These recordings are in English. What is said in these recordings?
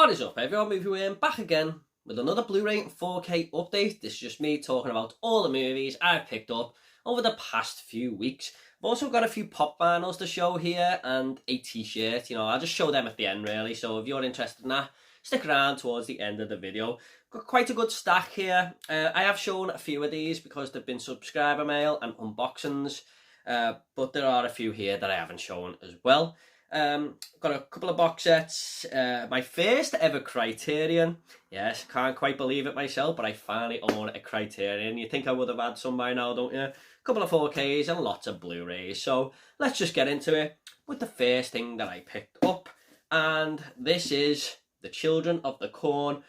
What is up, everyone? Movie back again with another Blu-ray 4K update. This is just me talking about all the movies I've picked up over the past few weeks. I've also got a few pop vinyls to show here and a t-shirt. I'll just show them at the end really, so if you're interested in that, stick around towards the end of the video. Got quite a good stack here. I have shown a few of these because they've been subscriber mail and unboxings, but there are a few here that I haven't shown as well. Got a couple of box sets. My first ever Criterion. Yes, can't quite believe it myself, but I finally own a Criterion. You think I would have had some by now, don't you? A couple of 4Ks and lots of Blu-rays. So let's just get into it with the first thing that I picked up, and this is the Children of the Corn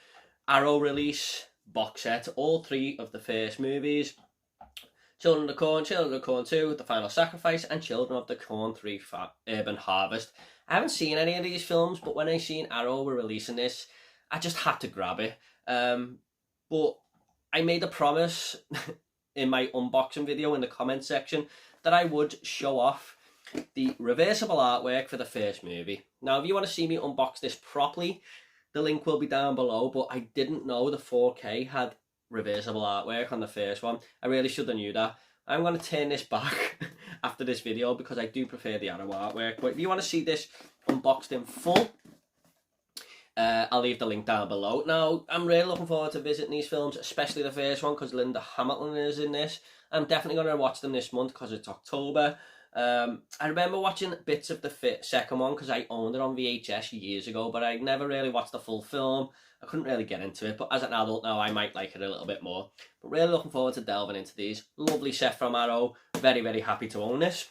Arrow release box set. All three of the first movies: Children of the Corn 2, The Final Sacrifice, and Children of the Corn 3, Urban Harvest. I haven't seen any of these films, but when I seen Arrow were releasing this, I just had to grab it. But I made a promise in my unboxing video in the comment section that I would show off the reversible artwork for the first movie. Now, if you want to see me unbox this properly, the link will be down below, but I didn't know the 4K had reversible artwork on the first one. I really should have knew that. I'm going to turn this back after this video because I do prefer the Arrow artwork. But if you want to see this unboxed in full, I'll leave the link down below. Now, I'm really looking forward to visiting these films, especially the first one because Linda Hamilton is in this. I'm definitely going to watch them this month because it's October. I remember watching bits of the second one because I owned it on VHS years ago, but I never really watched the full film. I couldn't really get into it, but as an adult now, I might like it a little bit more. But really looking forward to delving into these. Lovely set from Arrow. Very, very happy to own this.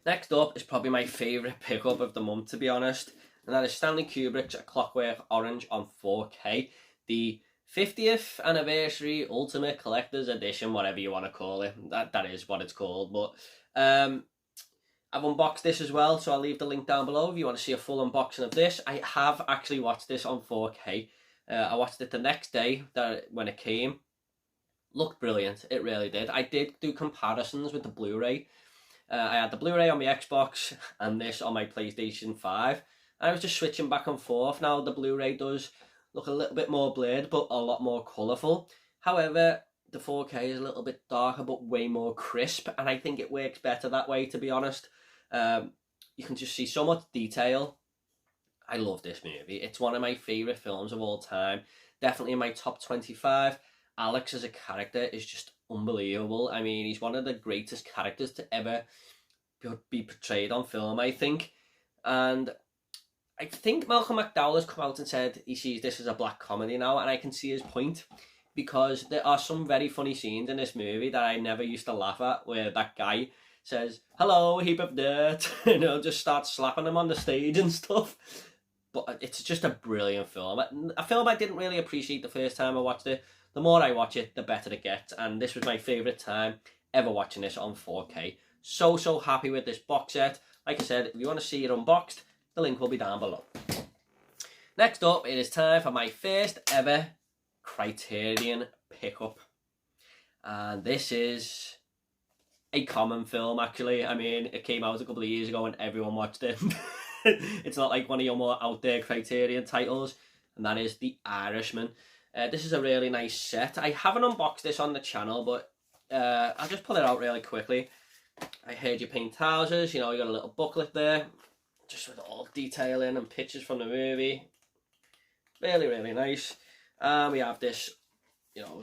Next up is probably my favourite pickup of the month, to be honest, and that is Stanley Kubrick's A Clockwork Orange on 4K. The 50th Anniversary Ultimate Collector's Edition, whatever you want to call it. That is what it's called, but I've unboxed this as well, so I'll leave the link down below if you want to see a full unboxing of this. I have actually watched this on 4K. I watched it the next day when it came. Looked brilliant, it really did. I did do comparisons with the Blu-ray. I had the Blu-ray on my Xbox and this on my PlayStation 5. I was just switching back and forth. Now the Blu-ray does look a little bit more blurred, but a lot more colourful. However, the 4K is a little bit darker, but way more crisp, and I think it works better that way, to be honest. You can just see so much detail. I love this movie. It's one of my favourite films of all time. Definitely in my top 25. Alex as a character is just unbelievable. I mean, he's one of the greatest characters to ever be portrayed on film, I think. And I think Malcolm McDowell has come out and said he sees this as a black comedy now, and I can see his point, because there are some very funny scenes in this movie that I never used to laugh at, where that guy says, "Hello, heap of dirt," just starts slapping him on the stage and stuff. But it's just a brilliant film. A film I didn't really appreciate the first time I watched it. The more I watch it, the better it gets. And this was my favourite time ever watching this on 4K. So happy with this box set. Like I said, if you want to see it unboxed, the link will be down below. Next up, it is time for my first ever Criterion pickup. And this is a common film, actually. I mean, it came out a couple of years ago and everyone watched it. It's not like one of your more out there Criterion titles, and that is The Irishman. This is a really nice set. I haven't unboxed this on the channel, but I'll just pull it out really quickly. I Heard You Paint Houses. You got a little booklet there, just with all detailing and pictures from the movie. Really, really nice. We have this,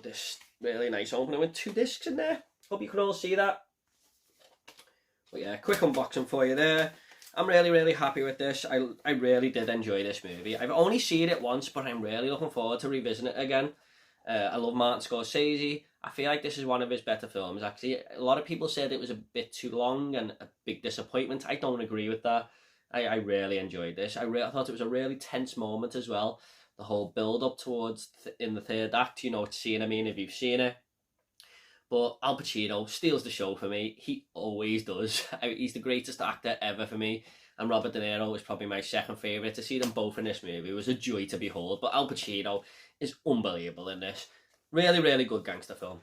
this really nice opening with 2 discs in there. Hope you can all see that. But yeah, quick unboxing for you there. I'm really, really happy with this. I really did enjoy this movie. I've only seen it once, but I'm really looking forward to revisiting it again. I love Martin Scorsese. I feel like this is one of his better films, actually. A lot of people said it was a bit too long and a big disappointment. I don't agree with that. I really enjoyed this. I thought it was a really tense moment as well. The whole build-up towards in the third act, it's scene, I mean, if you've seen it. But Al Pacino steals the show for me. He always does. He's the greatest actor ever for me. And Robert De Niro is probably my second favourite. To see them both in this movie was a joy to behold. But Al Pacino is unbelievable in this. Really, really good gangster film.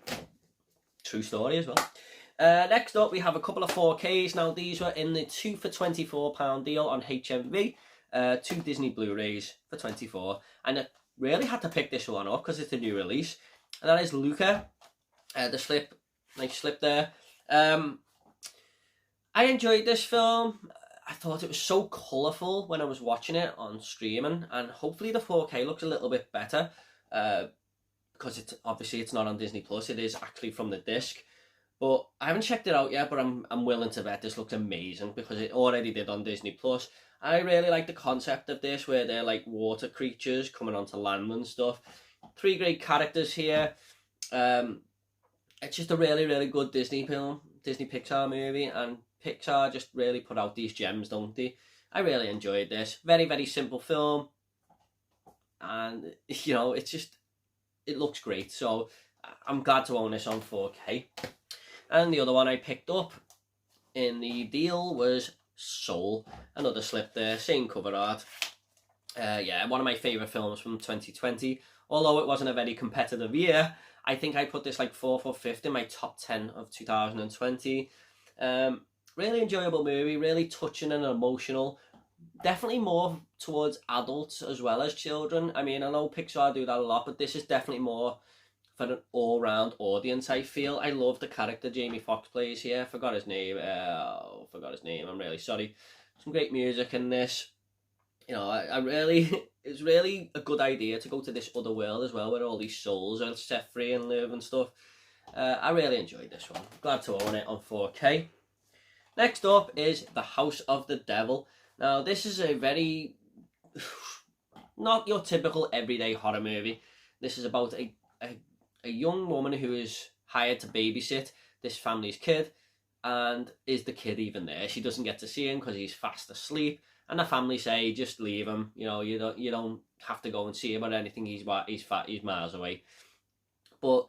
True story as well. Next up, we have a couple of 4Ks. Now, these were in the 2 for £24 deal on HMV. 2 Disney Blu-rays for 24, and I really had to pick this one up because it's a new release, and that is Luca. The slip, nice slip there. I enjoyed this film. I thought it was so colourful when I was watching it on streaming, and hopefully the 4K looks a little bit better, because it's not on Disney Plus. It is actually from the disc, but I haven't checked it out yet. But I'm willing to bet this looks amazing because it already did on Disney Plus. I really like the concept of this, where they're like water creatures coming onto land and stuff. 3 great characters here. It's just a really, really good Disney film, Disney Pixar movie, and Pixar just really put out these gems, don't they? I really enjoyed this. Very, very simple film, and you know, it looks great. So I'm glad to own this on 4K. And the other one I picked up in the deal was Soul. Another slip there, same cover art. Yeah, one of my favourite films from 2020. Although it wasn't a very competitive year, I think I put this like 4th or 5th in my top 10 of 2020. Really enjoyable movie, really touching and emotional. Definitely more towards adults as well as children. I mean, I know Pixar do that a lot, but this is definitely more for an all-round audience, I feel. I love the character Jamie Foxx plays here. Forgot his name. I'm really sorry. Some great music in this. You know, it's really a good idea to go to this other world as well, where all these souls are set free and live and stuff. I really enjoyed this one. Glad to own it on 4K. Next up is The House of the Devil. Now, this is a very not your typical everyday horror movie. This is about a young woman who is hired to babysit this family's kid, and is the kid even there? She doesn't get to see him because he's fast asleep, and the family say just leave him. You know, you don't have to go and see him or anything. He's miles away. But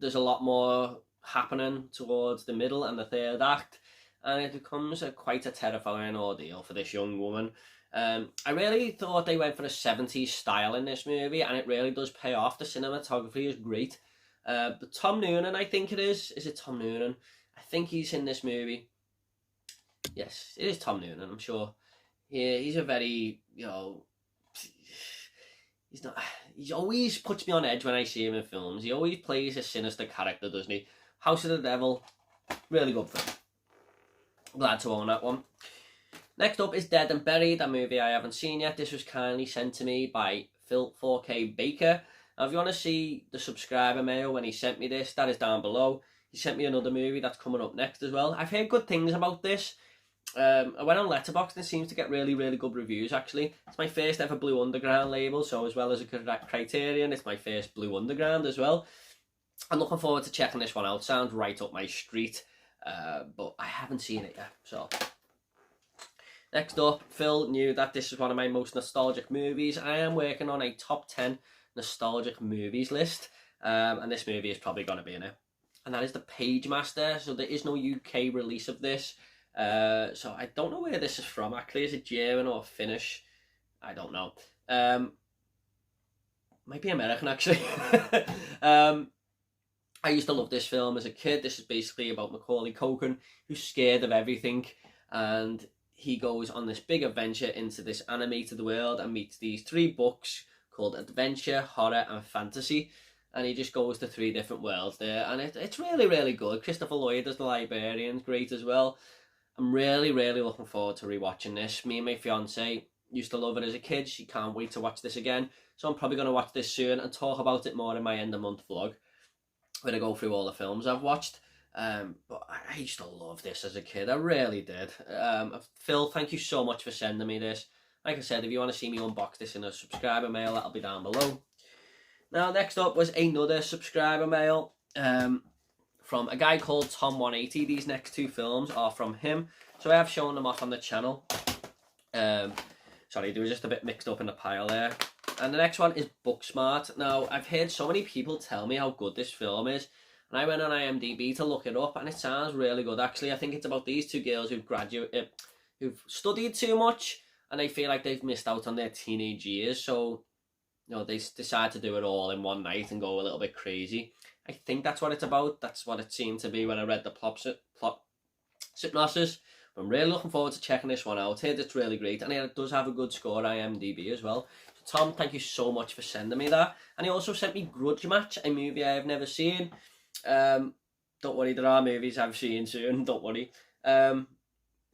there's a lot more happening towards the middle and the third act, and it becomes quite a terrifying ordeal for this young woman. I really thought they went for a 70s style in this movie, and it really does pay off. The cinematography is great. But Tom Noonan, I think it is. Is it Tom Noonan? I think he's in this movie. Yes, it is Tom Noonan, I'm sure. Yeah, he's a very, you know, he always puts me on edge when I see him in films. He always plays a sinister character, doesn't he? House of the Devil, really good film. Glad to own that one. Next up is Dead and Buried, a movie I haven't seen yet. This was kindly sent to me by Phil 4K Baker. Now, if you want to see the subscriber mail when he sent me this, that is down below. He sent me another movie that's coming up next as well. I've heard good things about this. I went on Letterboxd and it seems to get really, really good reviews, actually. It's my first ever Blue Underground label, so as well as a Criterion, it's my first Blue Underground as well. I'm looking forward to checking this one out. Sounds right up my street, but I haven't seen it yet, so... Next up, Phil knew that this is one of my most nostalgic movies. I am working on a top 10 nostalgic movies list, and this movie is probably going to be in it. And that is The Pagemaster. So there is no UK release of this. So I don't know where this is from, actually. Is it German or Finnish? I don't know. Might be American, actually. I used to love this film as a kid. This is basically about Macaulay Culkin, who's scared of everything, and he goes on this big adventure into this animated world and meets these 3 books called Adventure, Horror and Fantasy, and he just goes to 3 different worlds there, and it's really, really good. Christopher Lloyd as the librarian, great as well. I'm really, really looking forward to rewatching this. Me and my fiance used to love it as a kid. She can't wait to watch this again, so I'm probably going to watch this soon and talk about it more in my end of month vlog, where I go through all the films I've watched. But I used to love this as a kid. I really did. Phil, thank you so much for sending me this. Like I said, if you want to see me unbox this in a subscriber mail, that'll be down below. Now, next up was another subscriber mail from a guy called Tom180. These next 2 films are from him, so I have shown them off on the channel. Sorry, they were just a bit mixed up in the pile there. And the next one is Booksmart. Now, I've heard so many people tell me how good this film is, and I went on IMDb to look it up, and it sounds really good, actually. I think it's about these 2 girls who've studied too much, and they feel like they've missed out on their teenage years, so, you know, they decide to do it all in one night and go a little bit crazy. I think that's what it's about. That's what it seemed to be when I read the plot synopsis. But I'm really looking forward to checking this one out. Heard it's really great, and it does have a good score on IMDb as well. So Tom, thank you so much for sending me that. And he also sent me Grudge Match, a movie I have never seen. Don't worry, there are movies I've seen soon, don't worry. De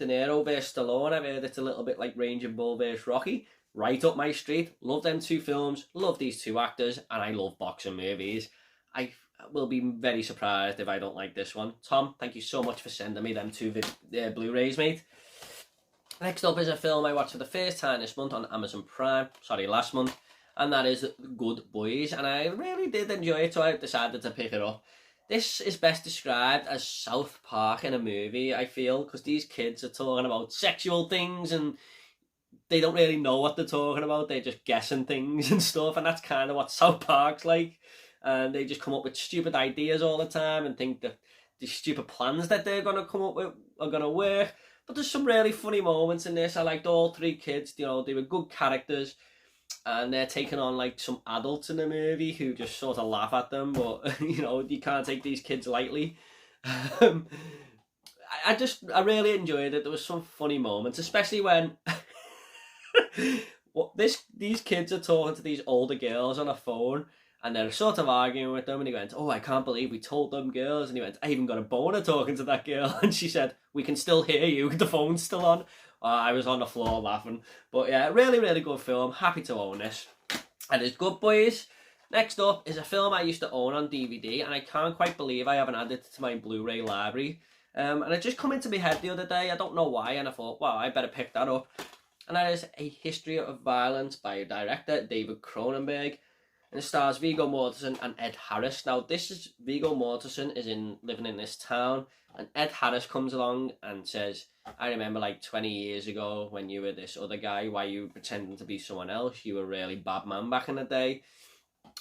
Niro vs Stallone, I've heard it's a little bit like Raging Bull vs Rocky. Right up my street. Love them two films, love these two actors, and I love boxing movies. I will be very surprised if I don't like this one. Tom, thank you so much for sending me them two Blu-rays, mate. Next up is a film I watched for the first time this month on Amazon Prime. Sorry, last month. And that is Good Boys. And I really did enjoy it, so I decided to pick it up. This is best described as South Park in a movie, I feel, because these kids are talking about sexual things and they don't really know what they're talking about. They're just guessing things and stuff, and that's kind of what South Park's like. And they just come up with stupid ideas all the time and think that the stupid plans that they're going to come up with are going to work. But there's some really funny moments in this. I liked all three kids. You know, they were good characters. And they're taking on like some adults in the movie who just sort of laugh at them. But, you know, you can't take these kids lightly. I really enjoyed it. There was some funny moments, especially when these kids are talking to these older girls on a phone. And they're sort of arguing with them, and he went, "Oh, I can't believe we told them girls." And he went, "I even got a boner talking to that girl." And she said, "We can still hear you, the phone's still on." I was on the floor laughing. But yeah, really, really good film. Happy to own this. And it's Good Boys. Next up is a film I used to own on DVD, and I can't quite believe I haven't added it to my Blu-ray library. And it just come into my head the other day, I don't know why, and I thought, wow, I better pick that up. And that is A History of Violence by director David Cronenberg. And it stars Viggo Mortensen and Ed Harris. Now, Viggo Mortensen is living in this town, and Ed Harris comes along and says, "I remember like 20 years ago when you were this other guy, why you were pretending to be someone else? You were a really bad man back in the day."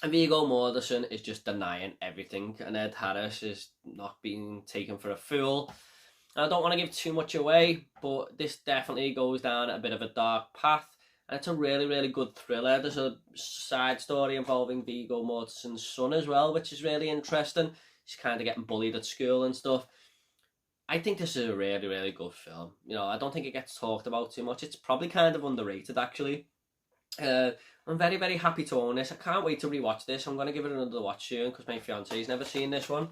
And Viggo Mortensen is just denying everything, and Ed Harris is not being taken for a fool. And I don't want to give too much away, but this definitely goes down a bit of a dark path. And it's a really, really good thriller. There's a side story involving Viggo Mortensen's son as well, which is really interesting. He's kind of getting bullied at school and stuff. I think this is a really, really good film. You know, I don't think it gets talked about too much. It's probably kind of underrated, actually. I'm very, very happy to own this. I can't wait to rewatch this. I'm going to give it another watch soon because my fiance's never seen this one.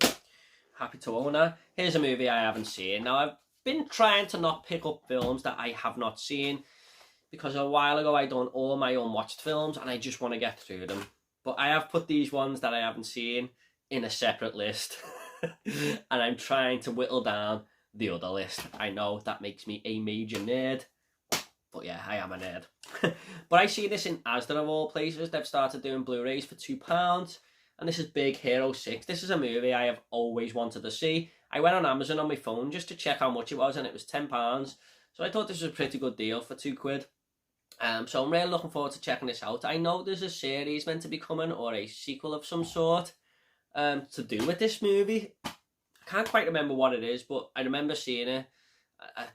Happy to own her. Here's a movie I haven't seen. Now, I've been trying to not pick up films that I have not seen, because a while ago I done all my unwatched films and I just want to get through them. But I have put these ones that I haven't seen in a separate list. And I'm trying to whittle down the other list. I know that makes me a major nerd. But yeah, I am a nerd. But I see this in Asda of all places. They've started doing Blu-rays for £2. And this is Big Hero 6. This is a movie I have always wanted to see. I went on Amazon on my phone just to check how much it was, and it was £10. So I thought this was a pretty good deal for £2. So I'm really looking forward to checking this out. I know there's a series meant to be coming, or a sequel of some sort, to do with this movie. I can't quite remember what it is, but I remember seeing a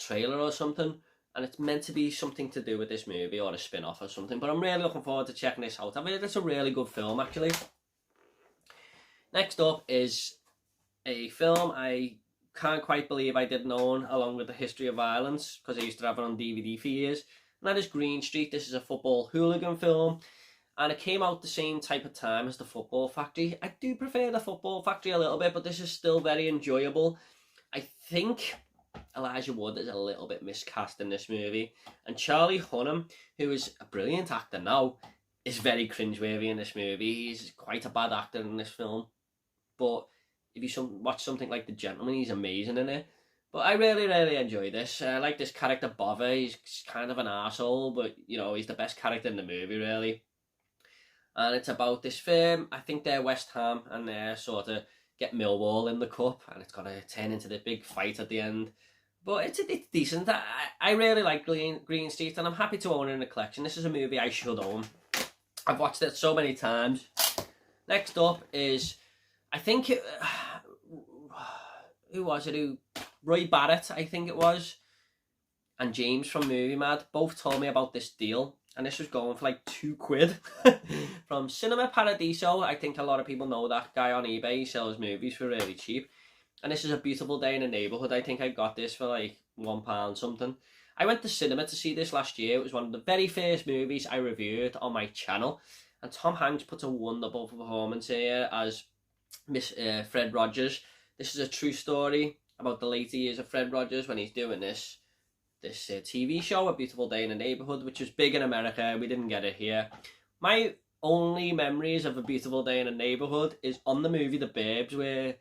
trailer or something, and it's meant to be something to do with this movie, or a spin-off or something. But I'm really looking forward to checking this out. I mean, it's a really good film, actually. Next up is a film I can't quite believe I didn't own, along with The History of Violence, because I used to have it on DVD for years. And that is Green Street. This is a football hooligan film, and it came out the same type of time as The Football Factory. I do prefer The Football Factory a little bit, but this is still very enjoyable. I think Elijah Wood is a little bit miscast in this movie, and Charlie Hunnam, who is a brilliant actor now, is very cringeworthy in this movie. He's quite a bad actor in this film, but if you watch something like The Gentleman, he's amazing in it. But I really, really enjoy this. I like this character, Bother. He's kind of an arsehole, but, you know, he's the best character in the movie, really. And it's about this firm. I think they're West Ham, and they're sort of get Millwall in the cup, and it's going to turn into this big fight at the end. But it's decent. I really like Green Street, and I'm happy to own it in a collection. This is a movie I should own. I've watched it so many times. Next up is, I think, who was it? Roy Barrett, I think it was, and James from Movie Mad both told me about this deal, and this was going for like £2 from Cinema Paradiso. I think a lot of people know that guy on eBay. He sells movies for really cheap, and this is A Beautiful Day in the Neighborhood. I think I got this for like £1 something. I went to cinema to see this last year. It was one of the very first movies I reviewed on my channel, and Tom Hanks puts a wonderful performance here as Fred Rogers. This is a true story about the later years of Fred Rogers when he's doing this TV show, A Beautiful Day in the Neighborhood, which was big in America. We didn't get it here. My only memories of A Beautiful Day in the Neighborhood is on the movie The Burbs, where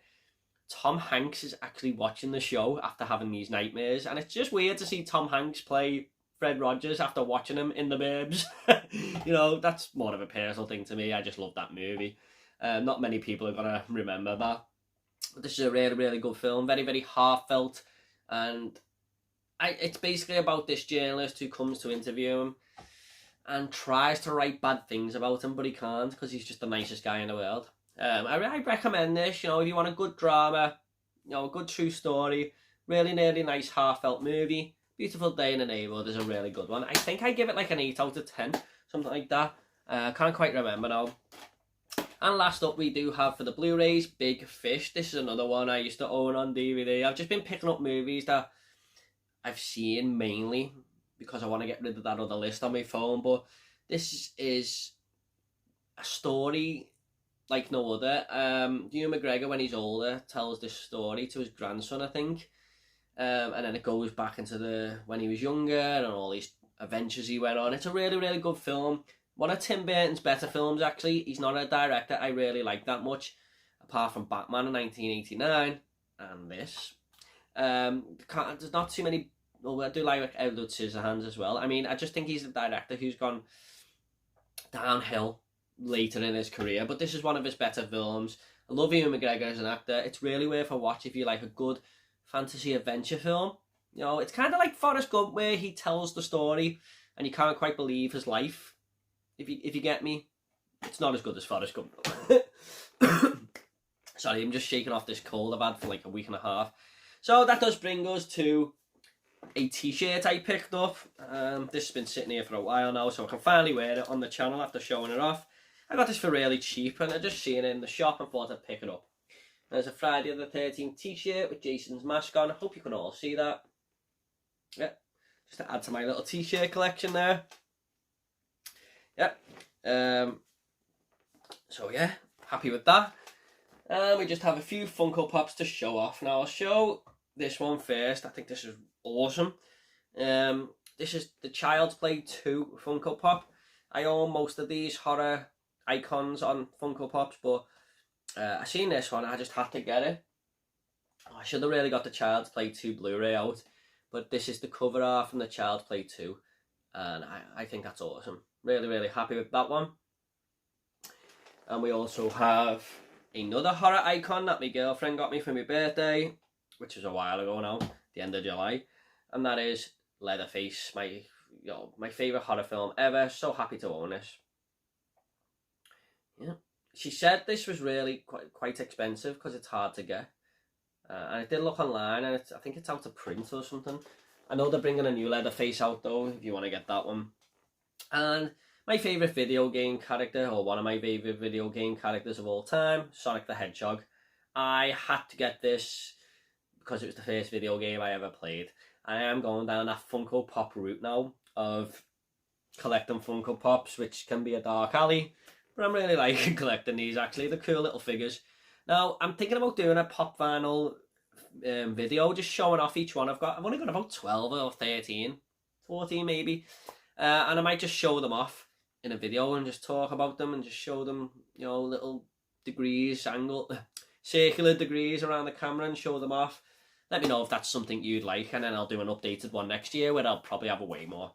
Tom Hanks is actually watching the show after having these nightmares, and it's just weird to see Tom Hanks play Fred Rogers after watching him in The Burbs. You know, that's more of a personal thing to me. I just love that movie. Not many people are gonna remember that. But this is a really, really good film. Very, very heartfelt, and it's basically about this journalist who comes to interview him and tries to write bad things about him, but he can't because he's just the nicest guy in the world. I recommend this, you know, if you want a good drama, you know, a good true story, really, really nice heartfelt movie. Beautiful Day in the Neighborhood is a really good one. I think I give it like an 8 out of 10, something like that. Can't quite remember now. And last up we do have for the Blu-rays, Big Fish. This is another one I used to own on DVD. I've just been picking up movies that I've seen mainly because I want to get rid of that other list on my phone, but this is a story like no other. Ewan McGregor, when he's older, tells this story to his grandson, I think, and then it goes back into when he was younger and all these adventures he went on. It's a really, really good film. One of Tim Burton's better films, actually. He's not a director I really like that much, apart from Batman in 1989 and this. There's not too many. Well, I do like Edward Scissorhands as well. I mean, I just think he's a director who's gone downhill later in his career, but this is one of his better films. I love Ewan McGregor as an actor. It's really worth a watch if you like a good fantasy adventure film. You know, it's kind of like Forrest Gump, where he tells the story and you can't quite believe his life. If you get me, it's not as good as Forrest Gump. Sorry, I'm just shaking off this cold I've had for like a week and a half. So that does bring us to a t-shirt I picked up. This has been sitting here for a while now, so I can finally wear it on the channel after showing it off. I got this for really cheap, and I just seen it in the shop and thought I'd pick it up. There's a Friday the 13th t-shirt with Jason's mask on. I hope you can all see that. Yeah, just to add to my little t-shirt collection there. Yeah. So yeah, happy with that. We just have a few Funko Pops to show off. Now I'll show this one first. I think this is awesome. This is the Child's Play 2 Funko Pop. I own most of these horror icons on Funko Pops, but I seen this one, I just had to get it. I should have really got the Child's Play 2 Blu-ray out, but this is the cover art from the Child's Play 2, and I think that's awesome. Really, really happy with that one. And we also have another horror icon that my girlfriend got me for my birthday, which was a while ago now, the end of July, and that is Leatherface, my favourite horror film ever. So happy to own this. Yeah, she said this was really quite expensive because it's hard to get, and I did look online, and I think it's out of print or something. I know they're bringing a new Leatherface out though, if you want to get that one. And my favourite video game character, or one of my favourite video game characters of all time, Sonic the Hedgehog. I had to get this because it was the first video game I ever played. I am going down that Funko Pop route now of collecting Funko Pops, which can be a dark alley, but I'm really liking collecting these actually. They're cool little figures. Now, I'm thinking about doing a pop vinyl video, just showing off each one I've got. I've only got about 12 or 13, 14 maybe. And I might just show them off in a video and just talk about them and just show them, you know, little degrees, circular degrees around the camera and show them off. Let me know if that's something you'd like, and then I'll do an updated one next year where I'll probably have a way more.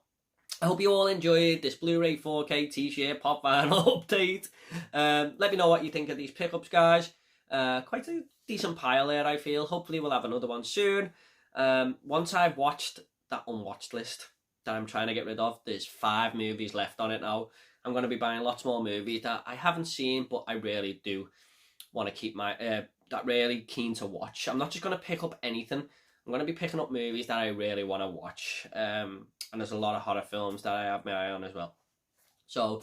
I hope you all enjoyed this Blu-ray 4K t-shirt pop vinyl update. Let me know what you think of these pickups, guys. Quite a decent pile there, I feel. Hopefully we'll have another one soon. Once I've watched that unwatched list that I'm trying to get rid of, there's 5 movies left on it now. I'm going to be buying lots more movies that I haven't seen, but I really do want to keep my that really keen to watch. I'm not just going to pick up anything. I'm going to be picking up movies that I really want to watch. And there's a lot of horror films that I have my eye on as well. So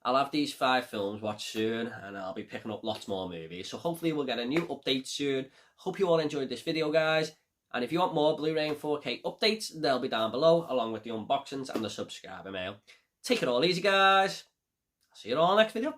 I'll have these 5 films watched soon, and I'll be picking up lots more movies. So hopefully we'll get a new update soon. Hope you all enjoyed this video, guys. And if you want more Blu-ray and 4K updates, they'll be down below, along with the unboxings and the subscriber mail. Take it all easy, guys. I'll see you all next video.